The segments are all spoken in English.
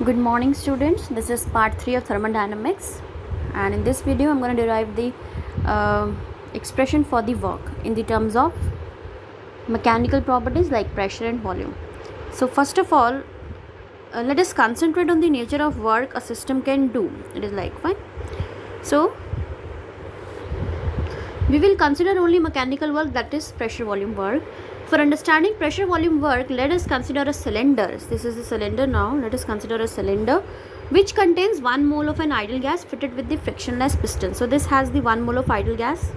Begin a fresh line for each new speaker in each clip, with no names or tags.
Good morning students, this is part 3 of thermodynamics, and in this video I'm going to derive the expression for the work in the terms of mechanical properties like pressure and volume. So first of all, let us concentrate on the nature of work a system can do. It is like fine. So we will consider only mechanical work, that is pressure volume work. For understanding pressure volume work, let us consider a cylinder. This is a cylinder now. Let us consider a cylinder which contains 1 mole of an ideal gas fitted with the frictionless piston. So this has the 1 mole of ideal gas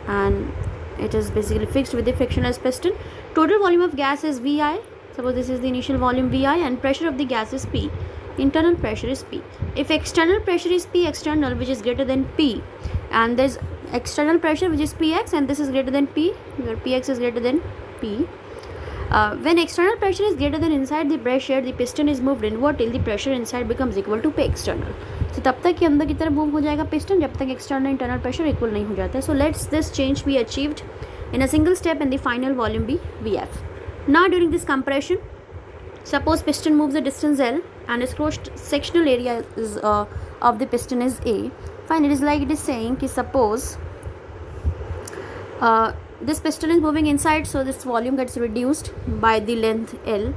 and it is basically fixed with the frictionless piston. Total volume of gas is Vi. Suppose this is the initial volume Vi and pressure of the gas is P. Internal pressure is P. If external pressure is P external, which is greater than P, and there's external pressure which is Px and this is greater than P, your Px is greater than P. When external pressure is greater than inside the pressure, the piston is moved inward till the pressure inside becomes equal to P external. So तब तक कि अंदर की तरफ move हो जाएगा piston जब तक एक्सटर्नल इंटरनल प्रेशर इक्वल नहीं हो जाता है. So let's this change be achieved in a single step and the final volume be Vf. Now during this compression, suppose piston moves a distance L and its cross sectional area is of the piston is A. Fine, it is like it is saying कि suppose this piston is moving inside, so this volume gets reduced by the length L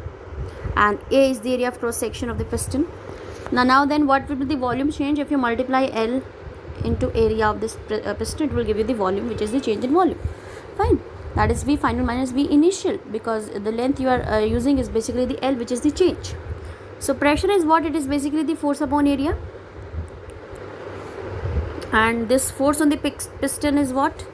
and A is the area of cross section of the piston. Now then what will be the volume change if you multiply L into area of this piston? It will give you the volume, which is the change in volume. Fine, that is V final minus V initial, because the length you are using is basically the L, which is the change. So pressure is what? It is basically the force upon area, and this force on the piston is what?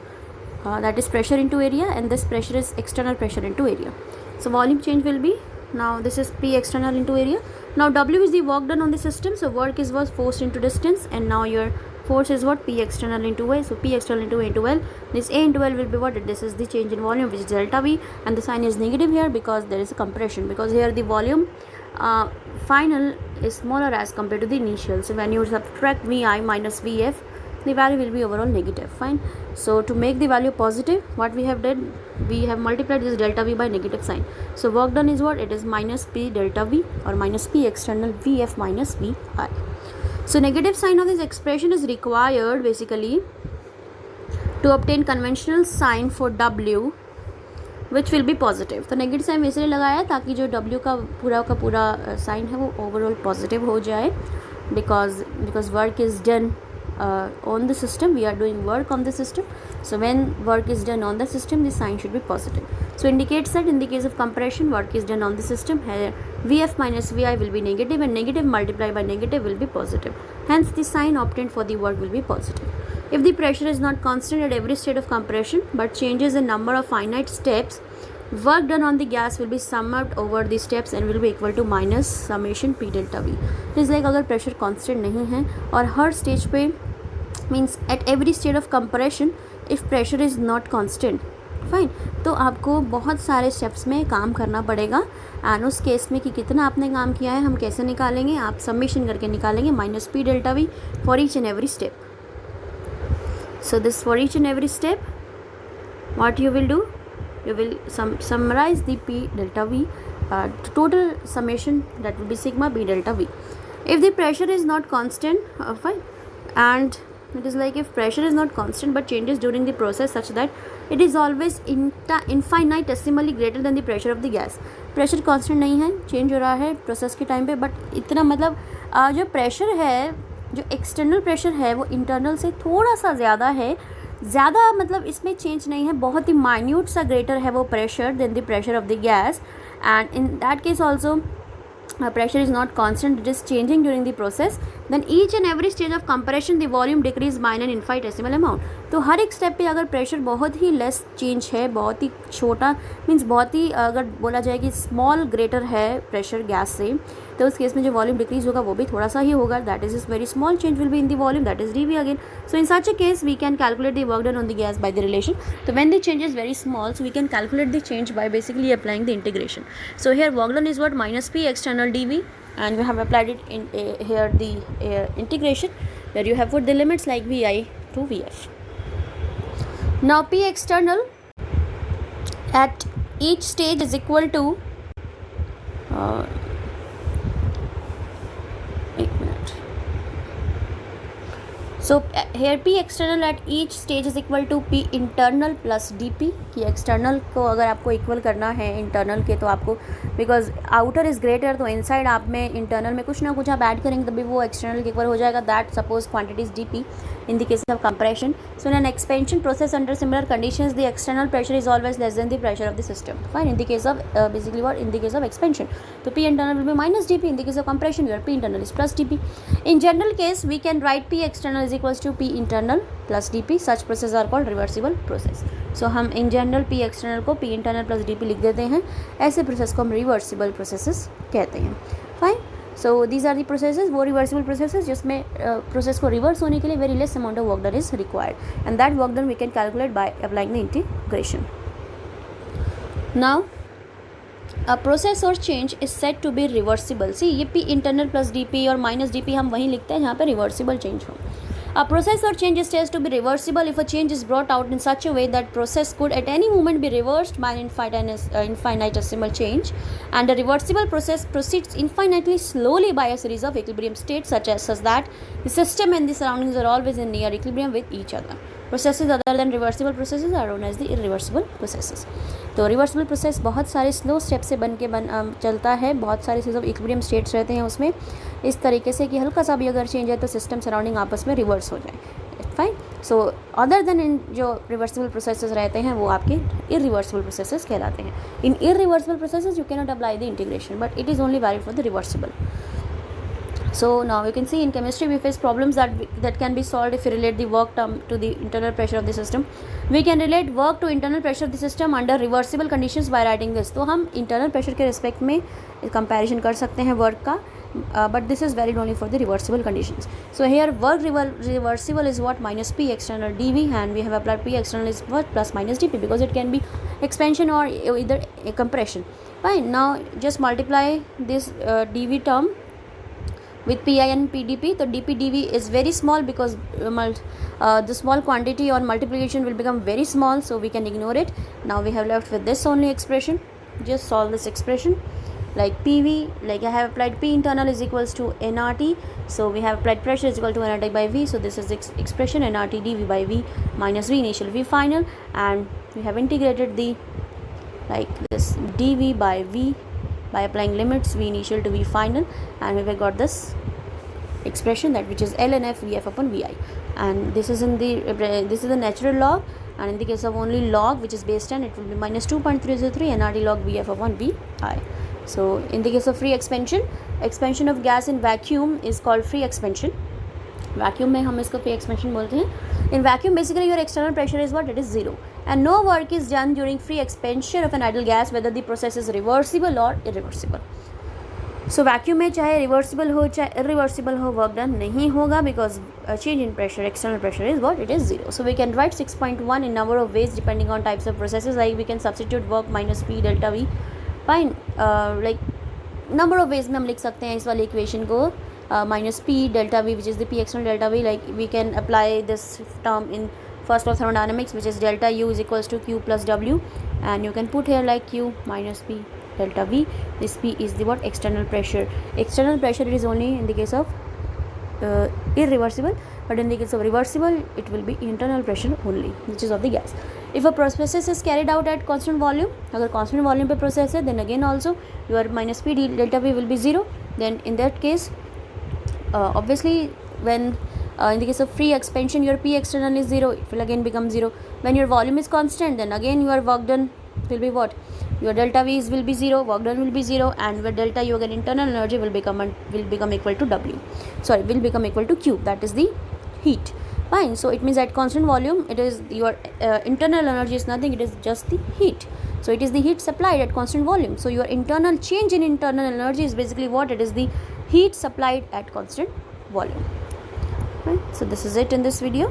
That is pressure into area, and this pressure is external pressure into area. So volume change will be, now this is P external into area. Now W is the work done on the system, so work is was forced into distance, and now your force is what? P external into A. So P external into A into L. This A into L will be what? This is the change in volume, which is delta V, and the sign is negative here because there is a compression, because here the volume final is smaller as compared to the initial. So when you subtract Vi minus Vf, the value will be overall negative. Fine. So to make the value positive, what we have done, we have multiplied this delta V by negative sign. So work done is what? It is minus P delta V or minus P external Vf minus Vi. So negative sign of this expression is required basically to obtain conventional sign for W, which will be positive. तो negative sign इसलिए लगाया ताकि जो W का पूरा sign है वो overall positive हो जाए, because work is done on the system, we are doing work on the system. So when work is done on the system, the sign should be positive. So indicates that in the case of compression, work is done on the system, here Vf minus Vi will be negative, and negative multiplied by negative will be positive. Hence the sign obtained for the work will be positive. If the pressure is not constant at every state of compression but changes in number of finite steps, work done on the gas will be summed over the steps and will be equal to minus summation P delta V. इस like अगर pressure constant नहीं है और हर stage पे means at every state of compression if pressure is not constant, fine, तो आपको बहुत सारे स्टेप्स में काम करना पड़ेगा. एंड उस केस में कि कितना आपने काम किया है हम कैसे निकालेंगे, आप समेशन करके निकालेंगे minus P delta V for each and every step. So this for each and every step, what you will do, you will summarize the P delta V, total summation, that will be sigma B delta V. If the pressure is not constant, fine, and it is like if pressure is not constant but changes during the process such that it is always infinitesimally greater than the pressure of the gas. pressure constant नहीं है, change हो रहा है process के time पे, but इतना मतलब जो pressure है, जो एक्सटर्नल प्रेशर है वो इंटरनल से थोड़ा सा ज़्यादा है, ज़्यादा मतलब इसमें चेंज नहीं है, बहुत ही माइन्यूट सा ग्रेटर है वो pressure then the pressure of the gas. And in that case also pressure is not constant, it is changing during the process, then each and every stage of compression the volume decrease by an infinitesimal amount. तो हर एक step पे अगर pressure बहुत ही less change है, बहुत ही छोटा means बहुत ही अगर बोला जाए कि स्मॉल ग्रेटर है प्रेशर गैस से, तो उस केस में जो वॉल्यूम डिक्रीज होगा वो भी थोड़ा सा ही होगा, that is very small change will be in the volume, that is dV again. So in such a case we can calculate the work done on the gas by the relation. तो when the change is very small, so we can calculate the change by basically applying the integration. So here work done is what? Minus P external dV, and we have applied it in here the integration where you have put the limits like Vi to Vf. Now P external at each stage is equal to So here P external at each stage is equal to P internal plus DP. कि external को अगर आपको equal करना है internal के तो आपको, because outer is greater, तो इनसाइड आप में इंटरनल में कुछ ना कुछ आप ऐड करेंगे तभी वो एक्सटर्नल के इक्वल हो जाएगा. That suppose quantity is DP in the case of compression. So in an expansion process under similar conditions, the external pressure is always less than the pressure of the system. Fine. In the case of basically what, in the case of expansion, so P internal will be minus DP. In the case of compression, your P internal is plus DP. In general case, we can write P external is equals to P internal plus DP. Such processes are called reversible process. So हम in general P external को P internal plus DP लिख देते हैं. ऐसे process को हम reversible processes कहते हैं. Fine. So these are the processes, वो reversible processes जिसमें process को reverse होने के लिए very less amount of work done is required, and that work done we can calculate by applying the integration. Now a process or change is said to be reversible. See ये P internal plus DP और minus DP हम वहीं लिखते हैं जहाँ पे reversible change हो. A process or change is said to be reversible if a change is brought out in such a way that process could at any moment be reversed by an infinitesimal change, and a reversible process proceeds infinitely slowly by a series of equilibrium states such that the system and the surroundings are always in near equilibrium with each other. Processes other than reversible processes are known as the irreversible processes. तो reversible process बहुत सारे slow step से चलता है, बहुत सारे चीज़ों equilibrium states रहते हैं उसमें, इस तरीके से कि हल्का सा भी अगर चेंज है तो सिस्टम सराउंडिंग आपस में रिवर्स हो जाए. Fine. So other then in जो रिवर्सिबल प्रोसेसेस रहते हैं वो आपके इरिवर्सिबल प्रोसेसेस कहलाते हैं. In irreversible processes you can not apply the integration, but it is only valid for the reversible. So now you can see in chemistry we face problems that can be solved if we relate the work term to the internal pressure of the system. We can relate work to internal pressure of the system under reversible conditions by writing this. तो हम internal pressure के respect में comparison कर सकते हैं work का, but this is valid only for the reversible conditions. So here work reversible is what, minus P external dV, and we have applied P external is what, plus minus dP, because it can be expansion or either a compression. Fine. Now just multiply this dV term with Pi and PdP. So dP dV is very small because the small quantity on multiplication will become very small, so we can ignore it. Now we have left with this only expression. Just solve this expression. Like PV, like I have applied P internal is equals to nRT, so we have applied pressure is equal to nRT by V, so this is the expression nRT dV by V minus V initial V final, and we have integrated the like this dV by V by applying limits V initial to V final, and we have got this expression that which is ln f Vf upon Vi, and this is the natural log, and in the case of only log which is base 10, it will be minus 2.303 nRT log Vf upon Vi. So in the case of free expansion of gas in vacuum is called free expansion. Vacuum में हम इसको free expansion बोलते हैं. In vacuum basically your external pressure is what, it is zero, and no work is done during free expansion of an ideal gas whether the process is reversible और irreversible. So vacuum में चाहे reversible हो चाहे irreversible हो, work done नहीं होगा because change in pressure, external pressure is what, it is zero. So we can write 6.1 in number of ways depending on types of processes. Like we can substitute work minus P delta V. Fine. Like number of ways में हम लिख सकते हैं इस वाली equation को. Minus P delta V, which is the P external delta V, like we can apply this term in first law of thermodynamics, which is delta U is equals to Q plus W, and you can put here like Q minus P delta V. This P is the what, external pressure. External pressure is only in the case of irreversible, but in the case of reversible it will be internal pressure only, which is of the gas. If a process is carried out at constant volume, अगर constant volume पे process है, then again also your minus P delta V will be zero. Then in that case obviously when in the case of free expansion your P external is zero, it will again become zero. When your volume is constant, then again your work done will be what, your delta V will be zero, work done will be zero, and with delta U again internal energy will become equal to W, sorry, will become equal to Q, that is the heat. Fine. So it means at constant volume it is your internal energy is nothing, it is just the heat. So it is the heat supplied at constant volume. So your internal change in internal energy is basically what, it is the heat supplied at constant volume. Right. So this is it in this video.